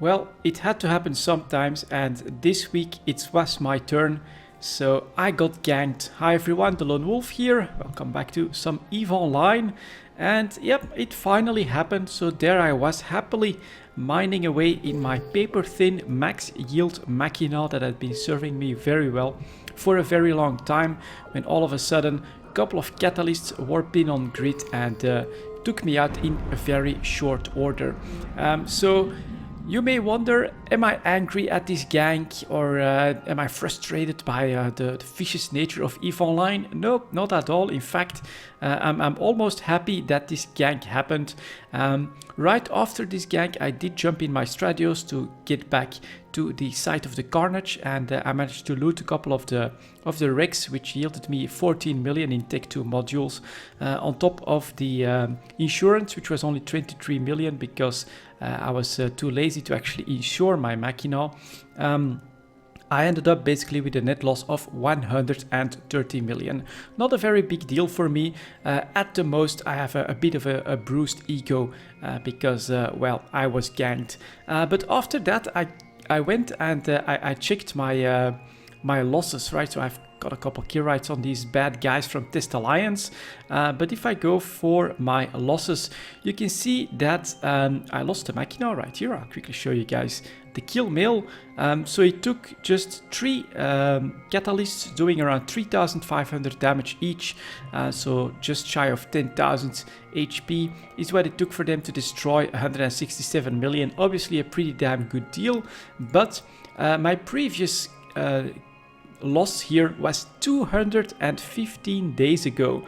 Well, it had to happen sometimes, and this week it was my turn, so I got ganked. Hi everyone, delonewolf here. Welcome back to some EVE Online. And yep, it finally happened, so there I was happily mining away in my paper-thin max yield Mackinaw that had been serving me very well for a very long time, when all of a sudden a couple of catalysts warped in on grid and took me out in a very short order. So you may wonder, am I angry at this gank, or am I frustrated by the vicious nature of EVE Online? No, not at all. In fact, I'm almost happy that this gank happened. Right after this gank, I did jump in my Stradios to get back to the site of the carnage, and I managed to loot a couple of the wrecks, which yielded me 14 million in Tech 2 modules, on top of the insurance, which was only 23 million because I was too lazy to actually insure my Mackinaw. I ended up basically with a net loss of 130 million. Not a very big deal for me. At the most, I have a bit of a bruised ego because, well, I was ganked. But after that, I went and I checked my my losses, right? So I've got a couple kill rights on these bad guys from Test Alliance. But if I go for my losses, you can see that I lost the Mackinaw right here. I'll quickly show you guys the kill mill. So it took just 3 catalysts doing around 3,500 damage each. So just shy of 10,000 HP is what it took for them to destroy 167 million. Obviously a pretty damn good deal. But my previous loss here was 215 days ago.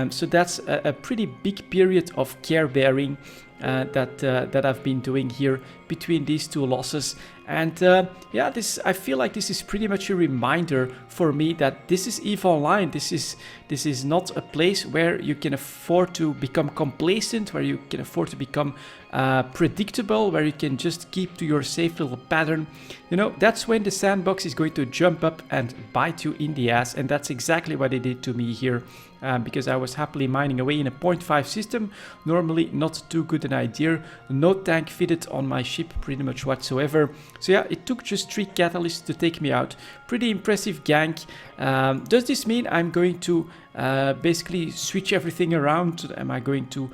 So that's a pretty big period of care bearing that I've been doing here between these two losses. And yeah, I feel like this is pretty much a reminder for me that this is EVE Online. This is not a place where you can afford to become complacent, where you can afford to become predictable, where you can just keep to your safe little pattern. You know, that's when the sandbox is going to jump up and bite you in the ass, and that's exactly what it did to me here. Because I was happily mining away in a 0.5 system, normally not too good an idea, no tank fitted on my ship pretty much whatsoever. So yeah, it took just 3 catalysts to take me out. Pretty impressive gank. Does this mean I'm going to basically switch everything around? Am I going to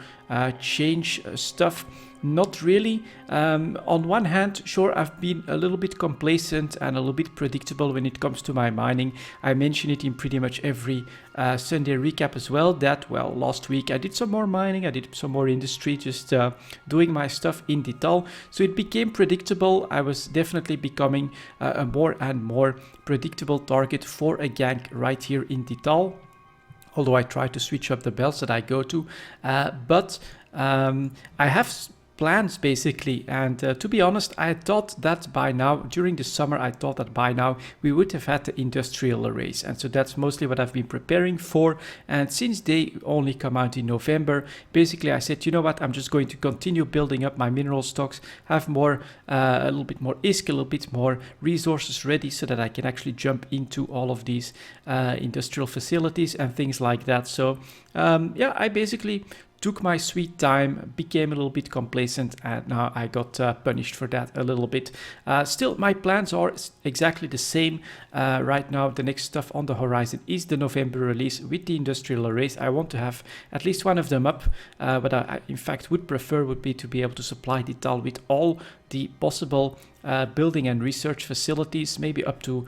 change stuff? Not really. On one hand, sure, I've been a little bit complacent and a little bit predictable when it comes to my mining. I mention it in pretty much every Sunday recap as well, that, well, last week I did some more mining, I did some more industry, just doing my stuff in detail. So it became predictable. I was definitely becoming a more and more predictable target for a gank right here in detail. Although I try to switch up the belts that I go to. But I have plans basically, and to be honest, I thought that by now, during the summer, I thought that by now we would have had the industrial arrays, and so that's mostly what I've been preparing for. And since they only come out in November, basically I said, you know what, I'm just going to continue building up my mineral stocks, have more, a little bit more ISK, a little bit more resources ready, so that I can actually jump into all of these industrial facilities and things like that. So yeah, I basically took my sweet time, became a little bit complacent, and now I got punished for that a little bit. Still, my plans are exactly the same. Right now, the next stuff on the horizon is the November release with the industrial arrays. I want to have at least one of them up. What I in fact would prefer would be to be able to supply Dital with all the possible building and research facilities, maybe up to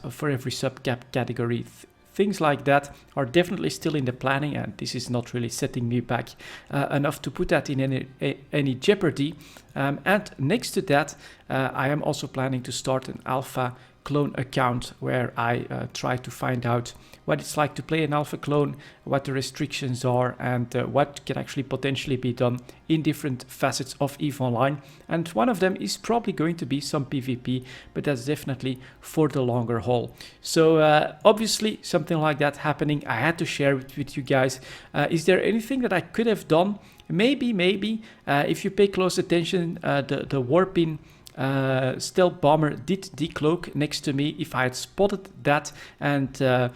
for every subcategory. Things like that are definitely still in the planning, and this is not really setting me back enough to put that in any jeopardy. And next to that, I am also planning to start an alpha clone account where I try to find out what it's like to play an alpha clone, what the restrictions are, and what can actually potentially be done in different facets of EVE Online. And one of them is probably going to be some PvP, but that's definitely for the longer haul. So obviously something like that happening, I had to share it with you guys. Is there anything that I could have done? Maybe. If you pay close attention, the warping stealth bomber did decloak next to me. If I had spotted that and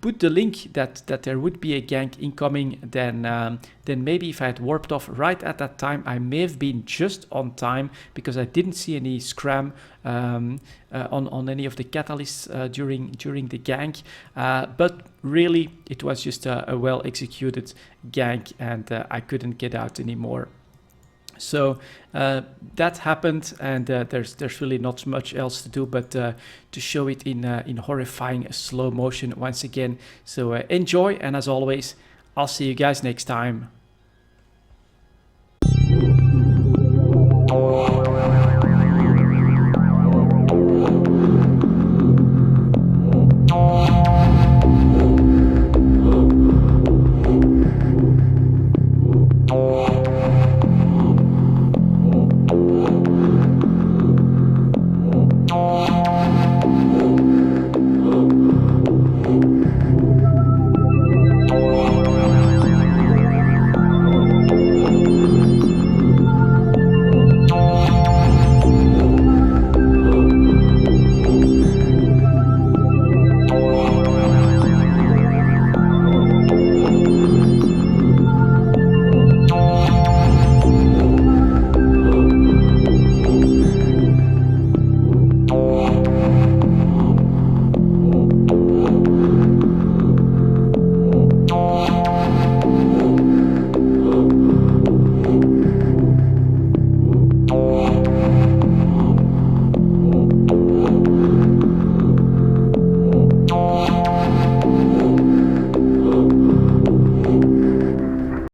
put the link that there would be a gank incoming, then maybe if I had warped off right at that time, I may have been just on time, because I didn't see any scram on any of the catalysts during the gank. But really, it was just a well executed gank, and I couldn't get out anymore. So that happened, and there's really not much else to do but to show it in horrifying slow motion once again. So enjoy, and as always, I'll see you guys next time.